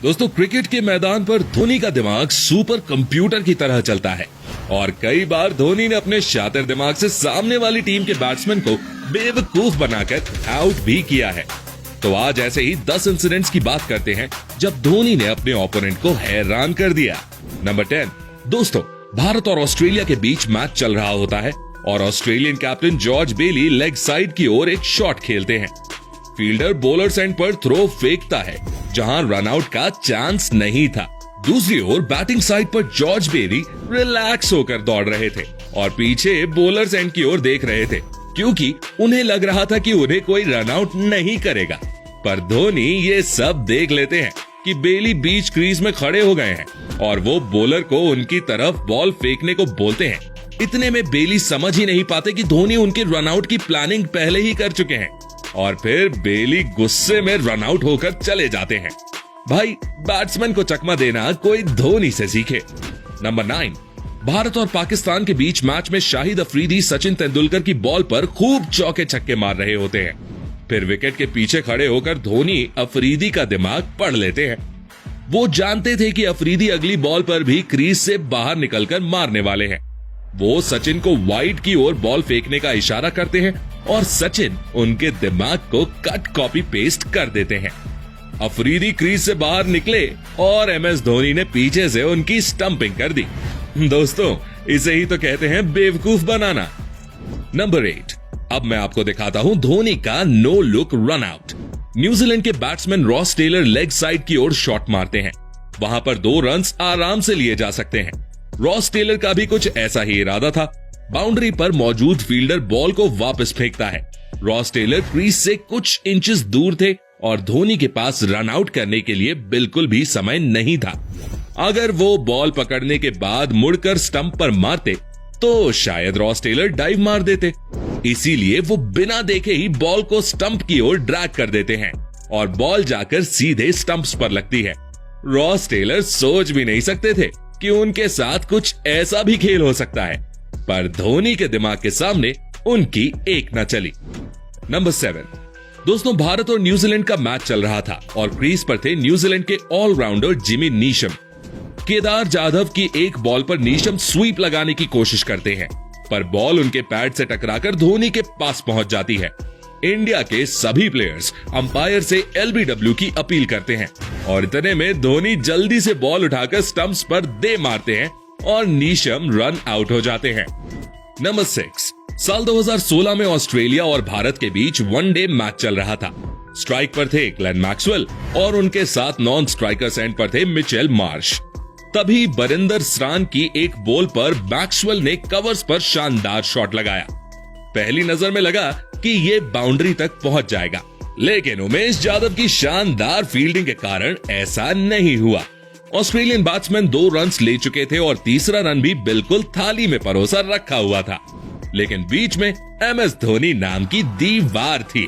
दोस्तों, क्रिकेट के मैदान पर धोनी का दिमाग सुपर कंप्यूटर की तरह चलता है और कई बार धोनी ने अपने शातिर दिमाग से सामने वाली टीम के बैट्समैन को बेवकूफ बनाकर आउट भी किया है। तो आज ऐसे ही 10 इंसिडेंट्स की बात करते हैं जब धोनी ने अपने ओपोनेंट को हैरान कर दिया। नंबर 10। दोस्तों, भारत और ऑस्ट्रेलिया के बीच मैच चल रहा होता है और ऑस्ट्रेलियन कैप्टन जॉर्ज बेली लेग साइड की ओर एक शॉट खेलते हैं। फील्डर बॉलर एंड पर थ्रो फेंकता है जहां रन आउट का चांस नहीं था। दूसरी ओर बैटिंग साइड पर जॉर्ज बेली रिलैक्स होकर दौड़ रहे थे और पीछे बॉलर एंड की ओर देख रहे थे क्योंकि उन्हें लग रहा था कि उन्हें कोई रन आउट नहीं करेगा। पर धोनी ये सब देख लेते हैं कि बेली बीच क्रीज में खड़े हो गए हैं और वो बॉलर को उनकी तरफ बॉल फेंकने को बोलते हैं। इतने में बेली समझ ही नहीं पाते कि धोनी उनके रन आउट की प्लानिंग पहले ही कर चुके हैं और फिर बेली गुस्से में रन आउट होकर चले जाते हैं। भाई, बैट्समैन को चकमा देना कोई धोनी से सीखे। नंबर 9। भारत और पाकिस्तान के बीच मैच में शाहिद अफरीदी सचिन तेंदुलकर की बॉल पर खूब चौके छक्के मार रहे होते हैं। फिर विकेट के पीछे खड़े होकर धोनी अफरीदी का दिमाग पढ़ लेते हैं। वो जानते थे कि अफरीदी अगली बॉल पर भी क्रीज से बाहर निकलकर मारने वाले हैं। वो सचिन को वाइड की ओर बॉल फेंकने का इशारा करते हैं और सचिन उनके दिमाग को कट कॉपी पेस्ट कर देते हैं। अफरीदी क्रीज से बाहर निकले और एमएस धोनी ने पीछे से उनकी स्टंपिंग कर दी। दोस्तों, इसे ही तो कहते हैं बेवकूफ बनाना। नंबर 8। अब मैं आपको दिखाता हूं धोनी का no look run out. New Zealand के batsman Ross Taylor leg side की ओर शॉट मारते हैं। वहां पर 2 रन्स आराम से लिए जा सकते हैं। रॉस टेलर का भी कुछ ऐसा ही इरादा था। बाउंड्री पर मौजूद फील्डर बॉल को वापस फेंकता है। रॉस टेलर क्रीज से कुछ इंचेस दूर थे और धोनी के पास रन आउट करने के लिए बिल्कुल भी समय नहीं था। अगर वो बॉल पकड़ने के बाद मुड़कर स्टंप पर मारते तो शायद रॉस टेलर डाइव मार देते। इसीलिए वो बिना देखे ही बॉल को स्टंप की ओर ड्रैग कर देते हैं और बॉल जाकर सीधे स्टंप्स पर लगती है। रॉस टेलर सोच भी नहीं सकते थे कि उनके साथ कुछ ऐसा भी खेल हो सकता है, पर धोनी के दिमाग के सामने उनकी एक न चली। नंबर 7। दोस्तों, भारत और न्यूजीलैंड का मैच चल रहा था और क्रीज पर थे न्यूजीलैंड के allrounder Jimmy Neesham. Kedar Jadhav की एक बॉल पर नीशम स्वीप लगाने की कोशिश करते हैं, पर बॉल उनके पैड से टकराकर धोनी के पास पहुंच जाती है। इंडिया के सभी प्लेयर्स अंपायर से एलबीडब्ल्यू की अपील करते हैं और इतने में धोनी जल्दी से बॉल उठाकर स्टंप्स पर दे मारते हैं और नीशम रन आउट हो जाते हैं। नंबर 6। साल 2016 में ऑस्ट्रेलिया और भारत के बीच वनडे मैच चल रहा था। स्ट्राइक पर थे ग्लेन मैक्सवेल और उनके साथ नॉन स्ट्राइकर्स एंड पर थे मिचेल मार्श। तभी बरिंदर सरान की एक बॉल पर मैक्सवेल ने कवर्स पर शानदार शॉट लगाया। पहली नजर में लगा कि ये बाउंड्री तक पहुंच जाएगा, लेकिन उमेश यादव की शानदार फील्डिंग के कारण ऐसा नहीं हुआ। ऑस्ट्रेलियन बैट्समैन 2 रन्स ले चुके थे और तीसरा रन भी बिल्कुल थाली में परोसा रखा हुआ था, लेकिन बीच में एमएस धोनी नाम की दीवार थी।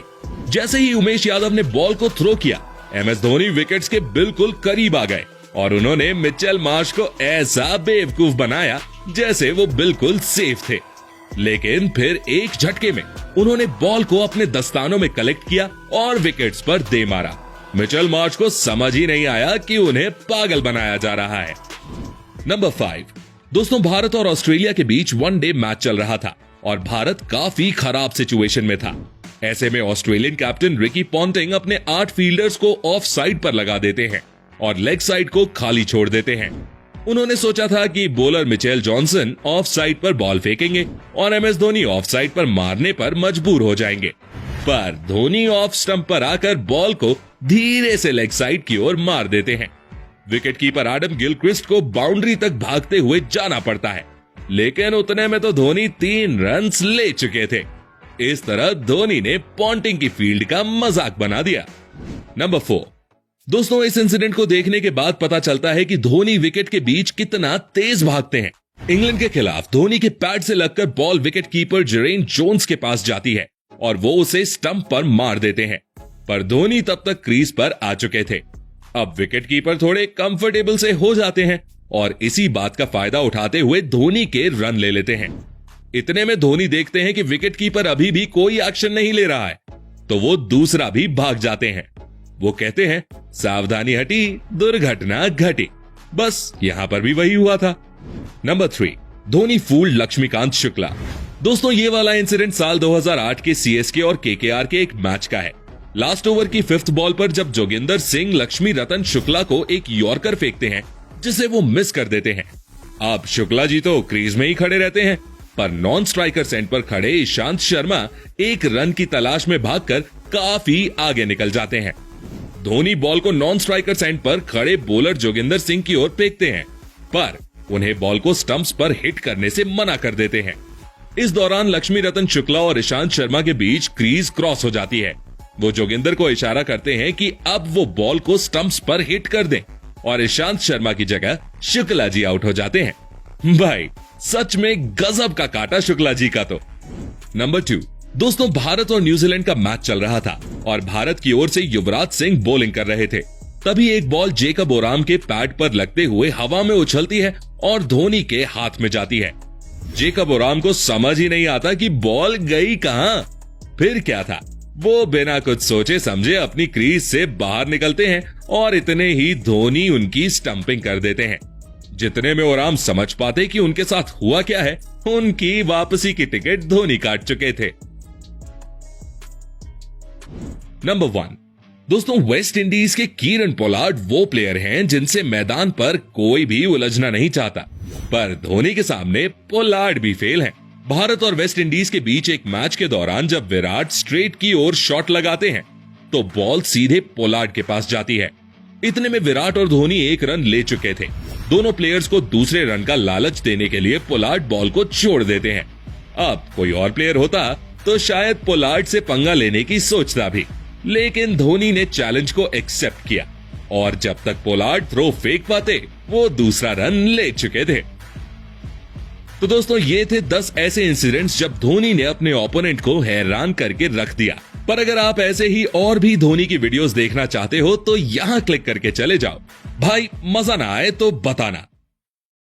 जैसे ही उमेश यादव ने बॉल को थ्रो किया, एमएस धोनी विकेट्स के बिल्कुल करीब आ गए और उन्होंने मिचेल मार्श को ऐसा बेवकूफ बनाया जैसे वो बिल्कुल सेफ थे। लेकिन फिर एक झटके में उन्होंने बॉल को अपने दस्तानों में कलेक्ट किया और विकेट्स पर दे मारा। मिचेल मार्श को समझ ही नहीं आया कि उन्हें पागल बनाया जा रहा है। नंबर 5। दोस्तों, भारत और ऑस्ट्रेलिया के बीच वनडे मैच चल रहा था और भारत काफी खराब सिचुएशन में था। ऐसे में ऑस्ट्रेलियन कैप्टन रिकी पॉन्टिंग अपने 8 फील्डर्स को ऑफ साइड पर लगा देते हैं और लेग साइड को खाली छोड़ देते हैं। उन्होंने सोचा था कि bowler Mitchell Johnson of side पर बॉल फेंकेंगे और एमएस धोनी ऑफ साइड पर मारने पर मजबूर हो जाएंगे, पर धोनी ऑफ स्टंप पर आकर बॉल को धीरे से लेग साइड की ओर मार देते हैं। विकेट कीपर एडम गिलक्रिस्ट को बाउंड्री तक भागते हुए जाना पड़ता है, लेकिन उतने में तो धोनी 3 रन्स ले चुके थे। इस तरह धोनी ने पॉन्टिंग की फील्ड का मजाक बना दिया। नंबर 4। दोस्तों, इस इंसिडेंट को देखने के बाद पता चलता है कि धोनी विकेट के बीच कितना तेज भागते हैं। इंग्लैंड के खिलाफ धोनी के पैड से लगकर ball wicket keeper Jerin Jones के पास जाती है और वो उसे स्टंप पर मार देते हैं, पर धोनी तब तक क्रीज पर आ चुके थे। अब विकेट कीपर थोड़े कंफर्टेबल से हो जाते हैं और इसी बात का फायदा उठाते हुए धोनी के रन ले लेते हैं। इतने में धोनी देखते हैं कि विकेट कीपर अभी भी कोई एक्शन नहीं ले रहा है, तो वो दूसरा भी भाग जाते हैं। वो कहते हैं सावधानी हटी दुर्घटना घटी। बस यहां पर भी वही हुआ था। नंबर 3, धोनी फूल लक्ष्मीकांत शुक्ला। दोस्तों ये वाला इंसिडेंट साल 2008 के सीएसके और केकेआर के एक मैच का है। लास्ट ओवर की 5th बॉल पर जब जोगिंदर सिंह लक्ष्मी रतन शुक्ला को एक यॉर्कर फेंकते हैं जिसे वो मिस कर देते हैं। अब शुक्ला जी तो क्रीज में ही खड़े रहते हैं, पर नॉन स्ट्राइकर सेंट पर खड़े ईशांत शर्मा एक रन की तलाश में भागकर काफी आगे निकल जाते हैं। धोनी बॉल को नॉन स्ट्राइकर सेंट पर खड़े बॉलर जोगिंदर सिंह की ओर फेंकते हैं, पर उन्हें बॉल को स्टंप्स पर हिट करने से मना कर देते हैं। इस दौरान लक्ष्मी रतन शुक्ला और ईशांत शर्मा के बीच क्रीज क्रॉस हो जाती है। वो जोगिंदर को इशारा करते हैं कि अब वो बॉल को स्टंप्स पर हिट कर दें और ईशांत शर्मा की जगह शुक्ला जी आउट हो जाते हैं। भाई सच में गजब का काटा शुक्ला जी का तो। नंबर 2, दोस्तों भारत और न्यूजीलैंड का मैच चल रहा था और भारत की ओर से युवराज सिंह बॉलिंग कर रहे थे। तभी एक बॉल जेकब ओराम के पैड पर लगते हुए हवा में उछलती है और धोनी के हाथ में जाती है। जेकब ओराम को समझ ही नहीं आता कि बॉल गई कहां। फिर क्या था, वो बिना कुछ सोचे समझे अपनी क्रीज से बाहर निकलते हैं और इतने ही धोनी उनकी स्टंपिंग कर देते हैं। जितने में ओराम समझ पाते कि उनके साथ हुआ क्या है, उनकी वापसी की टिकट धोनी काट चुके थे। नंबर 1, दोस्तों वेस्ट इंडीज के कीरन पोलार्ड वो प्लेयर हैं जिनसे मैदान पर कोई भी उलझना नहीं चाहता, पर धोनी के सामने पोलार्ड भी फेल हैं। भारत और वेस्ट इंडीज के बीच एक मैच के दौरान जब विराट स्ट्रेट की ओर शॉट लगाते हैं तो बॉल सीधे पोलार्ड के पास जाती है। इतने में विराट और धोनी एक रन ले चुके थे। दोनों प्लेयर्स को दूसरे रन का लालच देने के लिए पोलार्ड बॉल को छोड़ देते हैं। अब कोई और प्लेयर होता तो शायद पोलार्ड से पंगा लेने की सोचता भी, लेकिन धोनी ने चैलेंज को एक्सेप्ट किया और जब तक पोलार्ड थ्रो फेंक पाते वो दूसरा रन ले चुके थे। तो दोस्तों ये थे 10 ऐसे इंसिडेंट्स जब धोनी ने अपने ओपोनेंट को हैरान करके रख दिया। पर अगर आप ऐसे ही और भी धोनी की वीडियोस देखना चाहते हो तो यहां क्लिक करके चले जाओ। भाई मजा ना आए तो बताना।